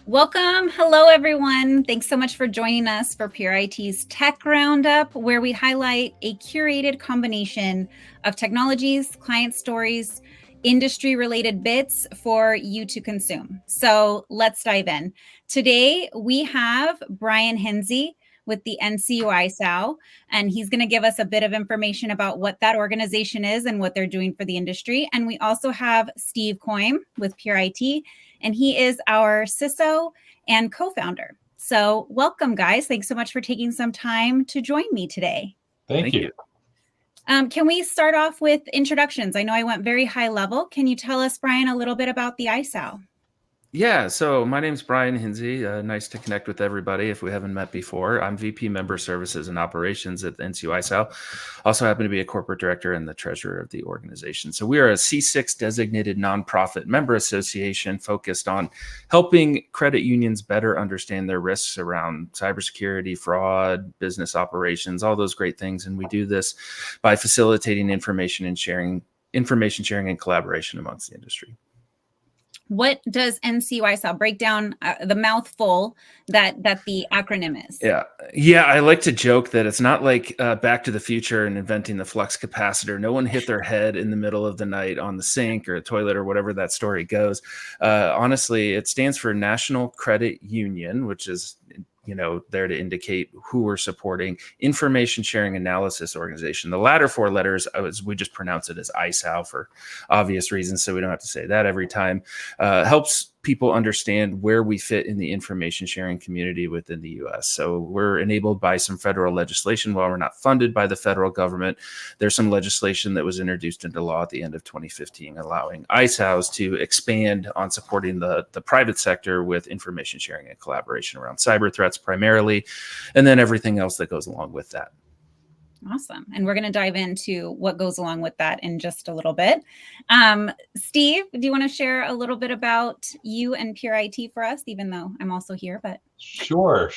Welcome. Hello, everyone. Thanks so much for joining us for Pure IT's Tech Roundup, where we highlight a curated combination of technologies, client stories, industry-related bits for you to consume. So let's dive in. Today, we have Brian Hinze with the NCUI SAO, and he's going to give us a bit of information about what that organization is and what they're doing for the industry. And we also have Steve Coyme with Pure IT, and he is our CISO and co-founder. So welcome, guys. Thanks so much for taking some time to join me today. Thank you. Can we start off with introductions? I know I went very high level. Can you tell us, Brian, a little bit about the ISAO? Yeah, so my name's Brian Hinze. Nice to connect with everybody if we haven't met before. I'm VP Member Services and Operations at the NCUI SAO. Also happen to be a corporate director and the treasurer of the organization. So we are a C6 designated nonprofit member association focused on helping credit unions better understand their risks around cybersecurity, fraud, business operations, all those great things. And we do this by facilitating information sharing and collaboration amongst the industry. What does NCUI SAO break down the mouthful that the acronym is? Yeah. I like to joke that it's not like Back to the Future and inventing the flux capacitor. No one hit their head in the middle of the night on the sink or a toilet or whatever that story goes. Honestly, it stands for National Credit Union, which is there to indicate who we're supporting. Information Sharing Analysis Organization. The latter four letters, we just pronounce it as ISAO for obvious reasons, so we don't have to say that every time. Helps people understand where we fit in the information sharing community within the U.S. So we're enabled by some federal legislation. While we're not funded by the federal government, there's some legislation that was introduced into law at the end of 2015, allowing ISAOs to expand on supporting the private sector with information sharing and collaboration around cyber threats primarily, and then everything else that goes along with that. Awesome. And we're going to dive into what goes along with that in just a little bit. Steve, do you want to share a little bit about you and Pure IT for us, even though I'm also here? But Sure.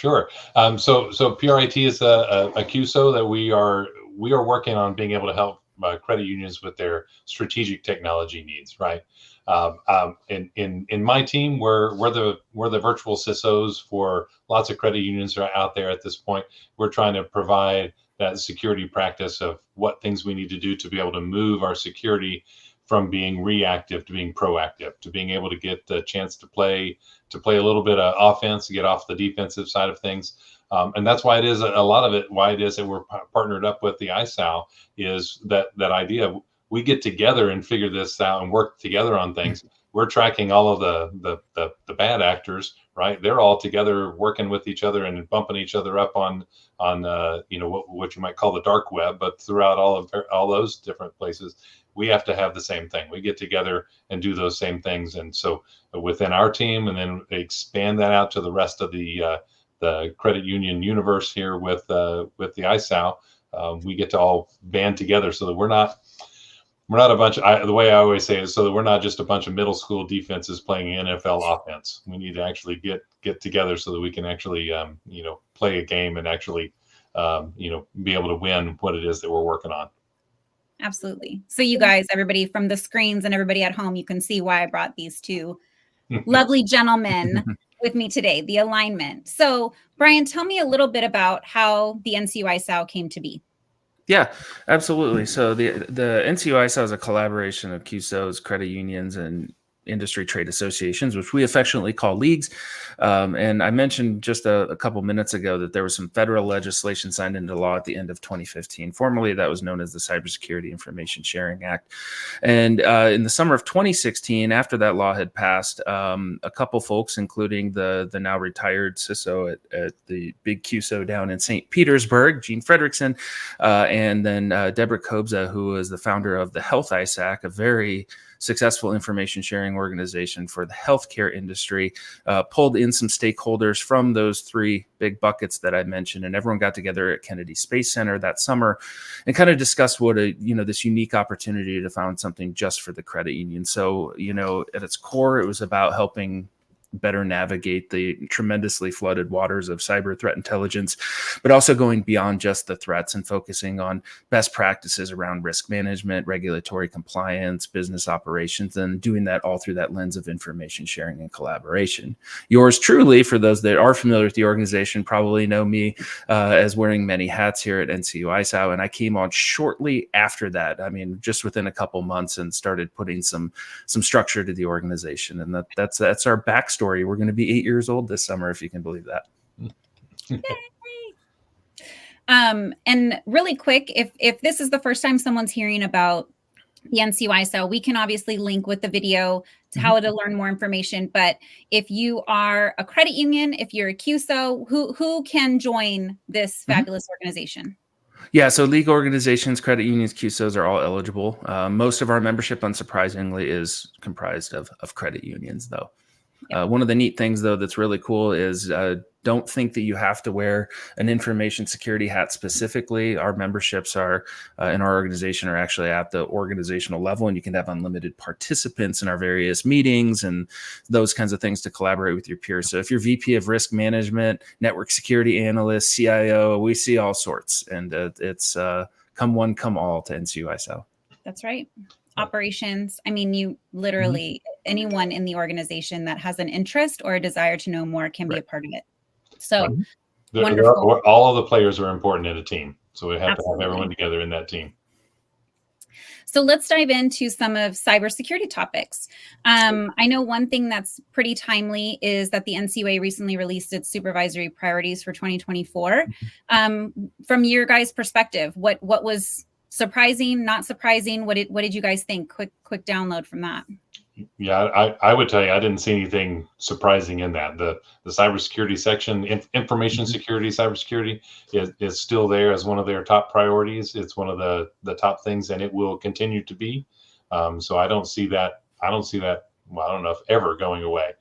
So Pure IT is a QSO that we are working on being able to help credit unions with their strategic technology needs. Right. In my team, we're the virtual CISOs for lots of credit unions that are out there at this point. We're trying to provide that security practice of what things we need to do to be able to move our security from being reactive to being proactive, to being able to get the chance to play a little bit of offense, to get off the defensive side of things. And that's why it is why it is that we're partnered up with the ISAO, is that idea. We get together and figure this out and work together on things. We're tracking all of the bad actors, right? They're all together working with each other and bumping each other up on what you might call the dark web. But throughout all those different places, we have to have the same thing. We get together and do those same things. And so within our team, and then expand that out to the rest of the credit union universe here with the ISAO, we get to all band together so that we're not a bunch of, the way I always say it is, so that we're not just a bunch of middle school defenses playing NFL offense. We need to actually get together so that we can actually, play a game and actually, be able to win what it is that we're working on. Absolutely. So you guys, everybody from the screens and everybody at home, you can see why I brought these two lovely gentlemen with me today, the alignment. So Brian, tell me a little bit about how the NCUI SAO came to be. Yeah, absolutely. So the NCUI SAO is a collaboration of QSOs, credit unions, and industry trade associations, which we affectionately call leagues. And I mentioned just a couple minutes ago that there was some federal legislation signed into law at the end of 2015. Formerly, that was known as the Cybersecurity Information Sharing Act. And in the summer of 2016, after that law had passed, a couple folks, including the now retired CISO at the big QSO down in St. Petersburg, Gene Frederickson, and then Deborah Kobza, who is the founder of the Health ISAC, a very successful information sharing organization for the healthcare industry, pulled in some stakeholders from those three big buckets that I mentioned, and everyone got together at Kennedy Space Center that summer and kind of discussed what this unique opportunity to found something just for the credit union. So, at its core, it was about helping better navigate the tremendously flooded waters of cyber threat intelligence, but also going beyond just the threats and focusing on best practices around risk management, regulatory compliance, business operations, and doing that all through that lens of information sharing and collaboration. Yours truly, for those that are familiar with the organization, probably know me as wearing many hats here at NCU ISAO, and I came on shortly after that. I mean, just within a couple months, and started putting some structure to the organization, and that's our backstory. We're going to be 8 years old this summer, if you can believe that. And really quick, if this is the first time someone's hearing about the NCU ISAO, we can obviously link with the video to how to learn more information. But if you are a credit union, if you're a CUSO, who can join this fabulous organization? Yeah, so league organizations, credit unions, CUSOs are all eligible. Most of our membership, unsurprisingly, is comprised of credit unions, though. One of the neat things, though, that's really cool is don't think that you have to wear an information security hat specifically. Our memberships are in our organization are actually at the organizational level, and you can have unlimited participants in our various meetings and those kinds of things to collaborate with your peers. So if you're VP of risk management, network security analyst, CIO, we see all sorts, and it's come one, come all to NCU ISAO. That's right. Operations. I mean, you literally, anyone in the organization that has an interest or a desire to know more can be a part of it. So wonderful. All of the players are important in a team. So we have to have everyone together in that team. So let's dive into some of cybersecurity topics. I know one thing that's pretty timely is that the NCUA recently released its supervisory priorities for 2024. From your guys' perspective, what was surprising, not surprising? What did you guys think? Quick download from that. Yeah, I would tell you, I didn't see anything surprising in that. The cybersecurity section, information security, cybersecurity is still there as one of their top priorities. It's one of the top things, and it will continue to be. So I don't see that. Well, I don't know if ever going away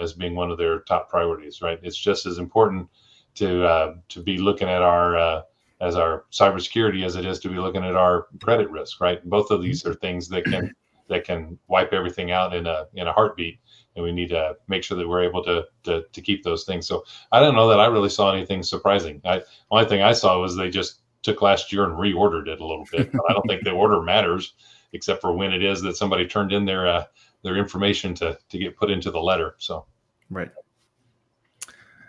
as being one of their top priorities. Right? It's just as important to be looking at our as our cybersecurity as it is to be looking at our credit risk. Right? Both of these are things that can wipe everything out in a heartbeat, and we need to make sure that we're able to keep those things. So I don't know that I really saw anything surprising. Only thing I saw was they just took last year and reordered it a little bit. But I don't think the order matters, except for when it is that somebody turned in their information to get put into the letter. So right.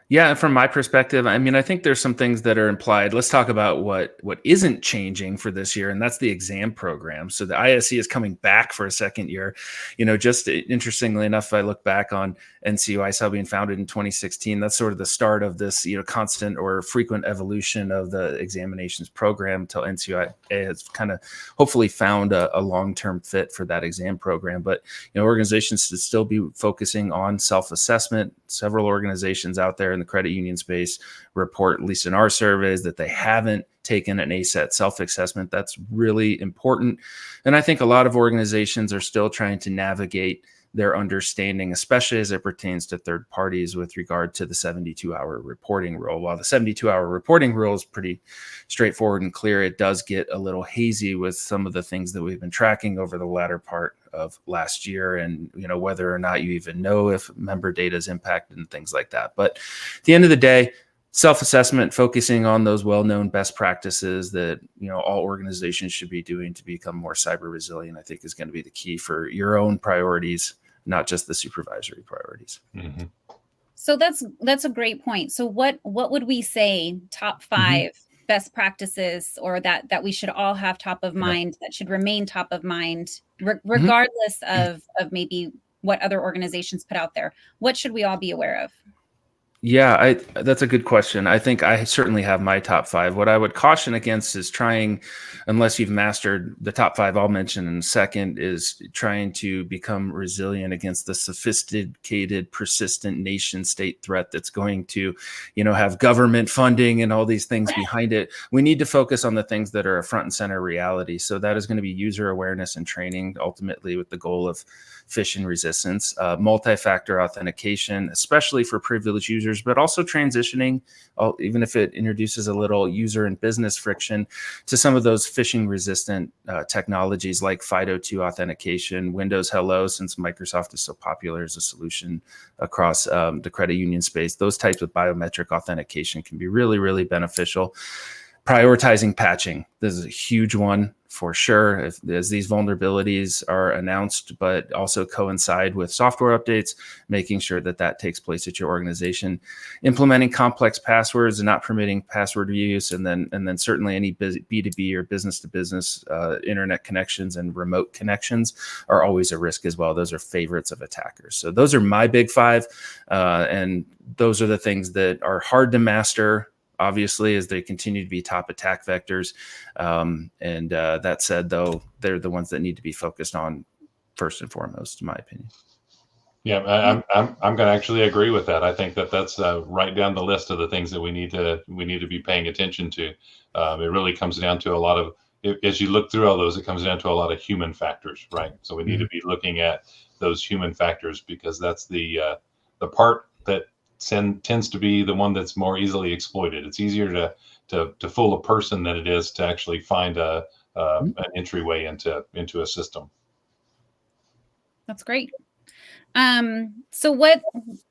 Yeah, from my perspective, I mean, I think there's some things that are implied. Let's talk about what isn't changing for this year, and that's the exam program. So the ISE is coming back for a second year. Just interestingly enough, if I look back on NCU ISAO being founded in 2016, that's sort of the start of this, constant or frequent evolution of the examinations program until NCU has kind of hopefully found a long-term fit for that exam program. But, organizations should still be focusing on self-assessment. Several organizations out there in the credit union space report, at least in our surveys, that they haven't taken an ASET self-assessment. That's really important. And I think a lot of organizations are still trying to navigate their understanding, especially as it pertains to third parties with regard to the 72-hour reporting rule. While the 72-hour reporting rule is pretty straightforward and clear, it does get a little hazy with some of the things that we've been tracking over the latter part of last year, and whether or not you even know if member data is impacted and things like that. But at the end of the day, self-assessment, focusing on those well-known best practices that all organizations should be doing to become more cyber resilient, I think is going to be the key for your own priorities, not just the supervisory priorities. Mm-hmm. So that's a great point. So what would we say top 5 best practices, or that we should all have top of mind, that should remain top of mind, regardless of maybe what other organizations put out there? What should we all be aware of? Yeah, that's a good question. I think I certainly have my top 5. What I would caution against is trying, unless you've mastered the top 5 I'll mention in a second, is trying to become resilient against the sophisticated, persistent nation state threat that's going to, have government funding and all these things behind it. We need to focus on the things that are a front and center reality. So that is going to be user awareness and training, ultimately with the goal of phishing resistance, multi-factor authentication, especially for privileged users features, but also transitioning, even if it introduces a little user and business friction, to some of those phishing resistant technologies like FIDO2 authentication, Windows Hello, since Microsoft is so popular as a solution across the credit union space. Those types of biometric authentication can be really, really beneficial. Prioritizing patching. This is a huge one for sure, as these vulnerabilities are announced, but also coincide with software updates, making sure that that takes place at your organization. Implementing complex passwords and not permitting password reuse, and then certainly any B2B or business to business internet connections and remote connections are always a risk as well. Those are favorites of attackers. So those are my big five, and those are the things that are hard to master, obviously, as they continue to be top attack vectors. That said, though, they're the ones that need to be focused on first and foremost, in my opinion. Yeah, I'm going to actually agree with that. I think that's right down the list of the things that we need to be paying attention to. It really comes down to a lot of, as you look through all those, it comes down to a lot of human factors, right? So we need to be looking at those human factors, because that's the part that tends to be the one that's more easily exploited. It's easier to fool a person than it is to actually find an entryway into a system. That's great. So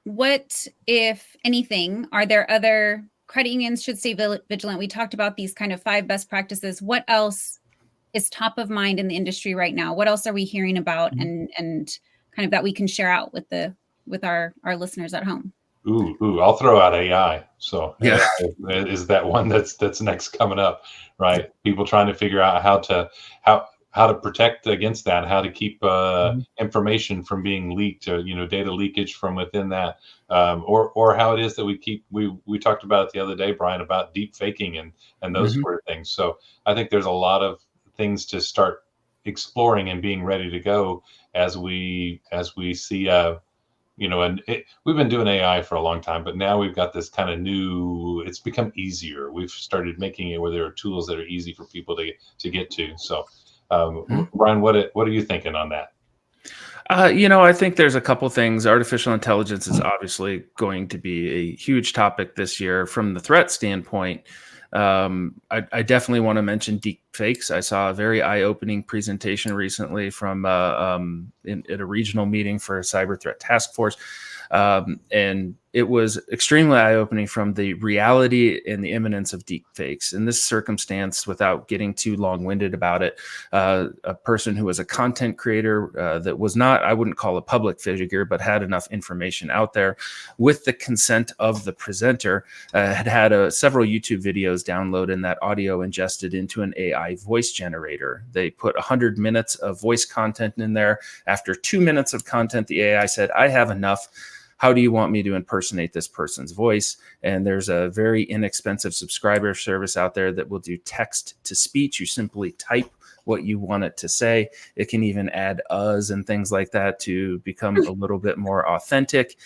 what, if anything, are there other credit unions should stay vigilant? We talked about these kind of 5 best practices. What else is top of mind in the industry right now? What else are we hearing about and kind of that we can share out with our listeners at home? Ooh, I'll throw out AI. So yeah, AI is that one that's next coming up, right? People trying to figure out how to protect against that, how to keep information from being leaked, or data leakage from within that, or how it is that we talked about it the other day, Brian, about deep faking and those sort of things. So I think there's a lot of things to start exploring and being ready to go as we see. We've been doing AI for a long time, but now we've got this kind of new, it's become easier. We've started making it where there are tools that are easy for people to get to. So, Brian, what are you thinking on that? I think there's a couple things. Artificial intelligence is obviously going to be a huge topic this year. From the threat standpoint, I definitely want to mention deep fakes. I saw a very eye-opening presentation recently from at a regional meeting for a cyber threat task force. And it was extremely eye-opening from the reality and the imminence of deep fakes. In this circumstance, without getting too long-winded about it, a person who was a content creator that was not, I wouldn't call a public figure, but had enough information out there with the consent of the presenter, had several YouTube videos downloaded and that audio ingested into an AI voice generator. They put 100 minutes of voice content in there. After 2 minutes of content, the AI said, "I have enough. How do you want me to impersonate this person's voice?" And there's a very inexpensive subscriber service out there that will do text to speech. You simply type what you want it to say. It can even add "us" and things like that to become a little bit more authentic.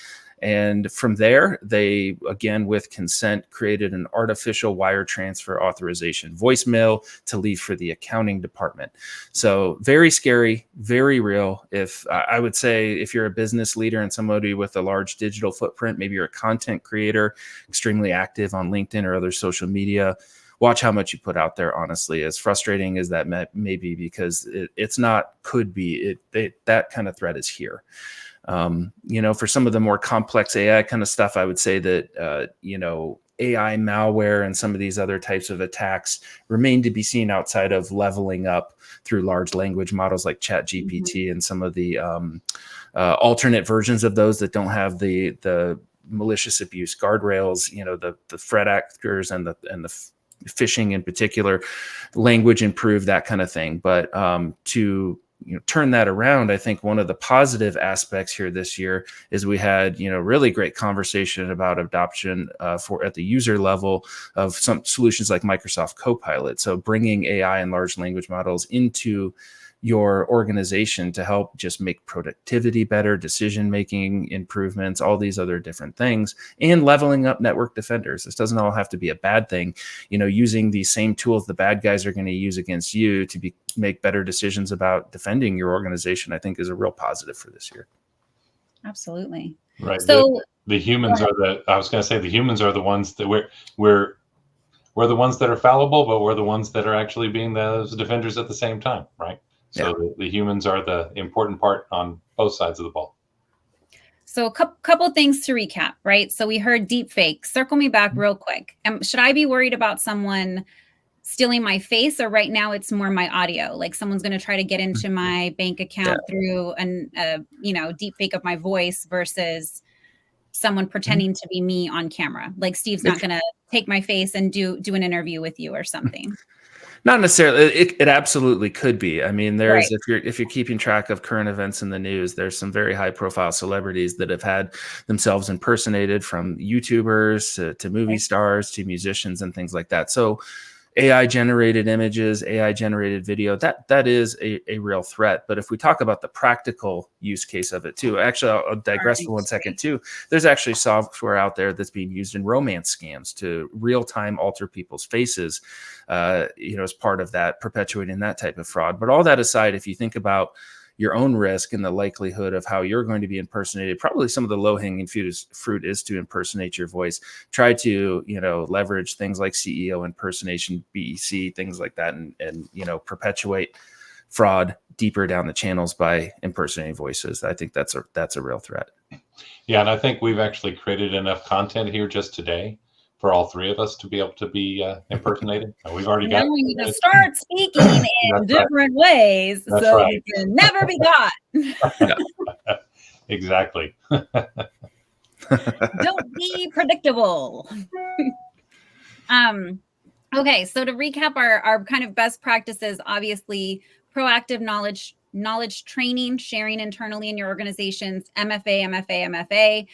And from there, they, again, with consent, created an artificial wire transfer authorization voicemail to leave for the accounting department. So very scary, very real. If I would say, if you're a business leader and somebody with a large digital footprint, maybe you're a content creator, extremely active on LinkedIn or other social media, watch how much you put out there, honestly. As frustrating as that may be, because it's not, could be, that kind of threat is here. For some of the more complex AI kind of stuff, I would say that, AI malware and some of these other types of attacks remain to be seen outside of leveling up through large language models like ChatGPT and some of the alternate versions of those that don't have the malicious abuse guardrails, the threat actors and the phishing in particular, language improved, that kind of thing. But to turn that around, I think one of the positive aspects here this year is we had, really great conversation about adoption at the user level of some solutions like Microsoft Copilot. So bringing AI and large language models into your organization to help just make productivity better, decision-making improvements, all these other different things, and leveling up network defenders. This doesn't all have to be a bad thing. Using these same tools the bad guys are going to use against you to make better decisions about defending your organization, I think is a real positive for this year. Absolutely. Right. So The humans are I was going to say the humans are the ones that we're the ones that are fallible, but we're the ones that are actually being those defenders at the same time, right? So the humans are the important part on both sides of the ball. So a couple things to recap, right? So we heard deep fake. Circle me back real quick. Should I be worried about someone stealing my face, or right now it's more my audio? Like someone's going to try to get into my bank account through deep fake of my voice versus someone pretending to be me on camera. Like Steve's not going to take my face and do an interview with you or something. Not necessarily. It absolutely could be. I mean, Right. if you're keeping track of current events in the news, there's some very high profile celebrities that have had themselves impersonated, from YouTubers to movie stars to musicians and things like that. So AI generated images, AI generated video, that is a real threat. But if we talk about the practical use case of it too, actually, I'll digress for 1 second too. There's actually software out there that's being used in romance scams to real time alter people's faces, as part of that, perpetuating that type of fraud. But all that aside, if you think about your own risk and the likelihood of how you're going to be impersonated, probably some of the low-hanging fruit is to impersonate your voice. Try to, leverage things like CEO impersonation, BEC, things like that, and perpetuate fraud deeper down the channels by impersonating voices. I think that's a real threat. Yeah, and I think we've actually created enough content here just today for all three of us to be able to be impersonated. We've already got. We need to start speaking in different ways so we can never be caught. Exactly. Don't be predictable. Okay, so to recap our kind of best practices, obviously proactive knowledge training, sharing internally in your organizations, MFA,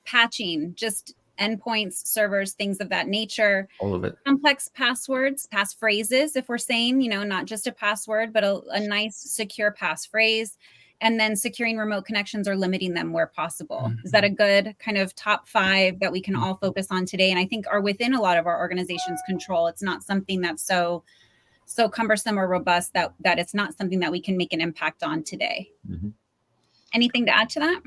patching, just endpoints, servers, things of that nature. All of it. Complex passwords, passphrases, if we're saying, not just a password, but a nice secure passphrase. And then securing remote connections or limiting them where possible. Is that a good kind of top 5 that we can all focus on today? And I think are within a lot of our organization's control. It's not something that's so cumbersome or robust that it's not something that we can make an impact on today. Mm-hmm. Anything to add to that?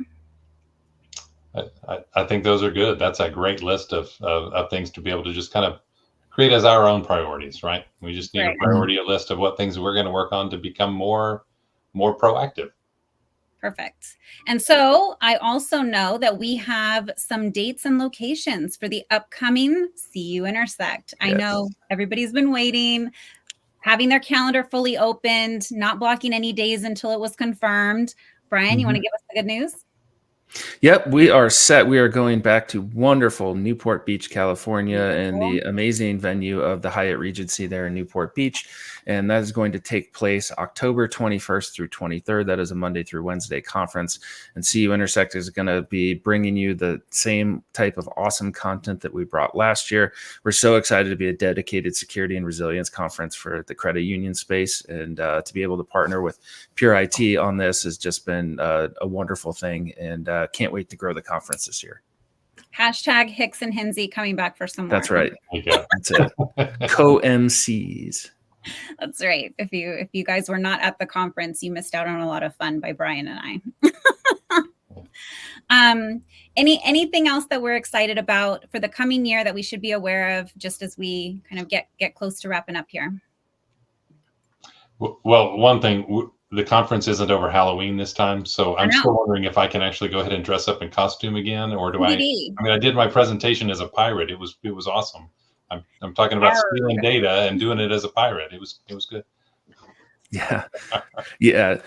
I think those are good. That's a great list of things to be able to just kind of create as our own priorities, right? We just need a priority list of what things we're going to work on to become more proactive. Perfect. And so I also know that we have some dates and locations for the upcoming CU Intersect. Yes. I know everybody's been waiting, having their calendar fully opened, not blocking any days until it was confirmed. Brian, you want to give us the good news? Yep, we are set. We are going back to wonderful Newport Beach, California, and the amazing venue of the Hyatt Regency there in Newport Beach. And that is going to take place October 21st through 23rd. That is a Monday through Wednesday conference. And CU Intersect is going to be bringing you the same type of awesome content that we brought last year. We're so excited to be a dedicated security and resilience conference for the credit union space. And to be able to partner with Pure IT on this has just been a wonderful thing. And can't wait to grow the conference this year. Hashtag Hicks and Hinze coming back for some more. That's right. That's it. Co-MCs. That's right. If you guys were not at the conference, you missed out on a lot of fun by Brian and I. Anything else that we're excited about for the coming year that we should be aware of, just as we kind of get close to wrapping up here? Well, one thing, the conference isn't over Halloween this time, so I'm still wondering if I can actually go ahead and dress up in costume again, or do I mean, I did my presentation as a pirate. It was awesome. I'm talking about stealing data and doing it as a pirate. It was good. Yeah. Yeah.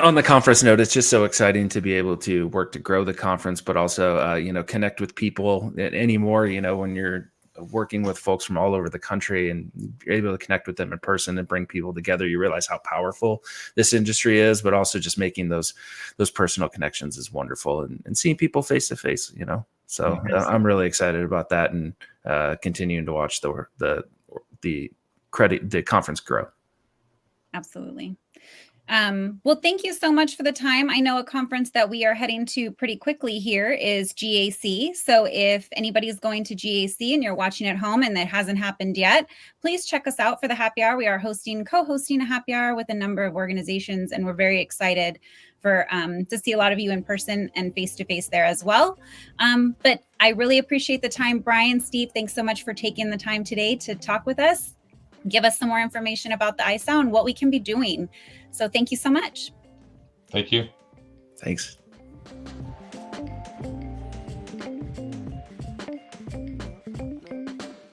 On the conference note, it's just so exciting to be able to work to grow the conference, but also, connect with people anymore, when you're working with folks from all over the country and you're able to connect with them in person and bring people together, you realize how powerful this industry is, but also just making those personal connections is wonderful, and seeing people face to face, So I'm really excited about that, and continuing to watch the conference grow. Absolutely. Well, thank you so much for the time. I know a conference that we are heading to pretty quickly here is GAC. So if anybody's going to GAC and you're watching at home and that hasn't happened yet, please check us out for the happy hour. We are co-hosting a happy hour with a number of organizations, and we're very excited for to see a lot of you in person and face-to-face there as well. But I really appreciate the time. Brian, Steve, thanks so much for taking the time today to talk with us. Give us some more information about the ISAO and what we can be doing. So thank you so much. Thank you. Thanks.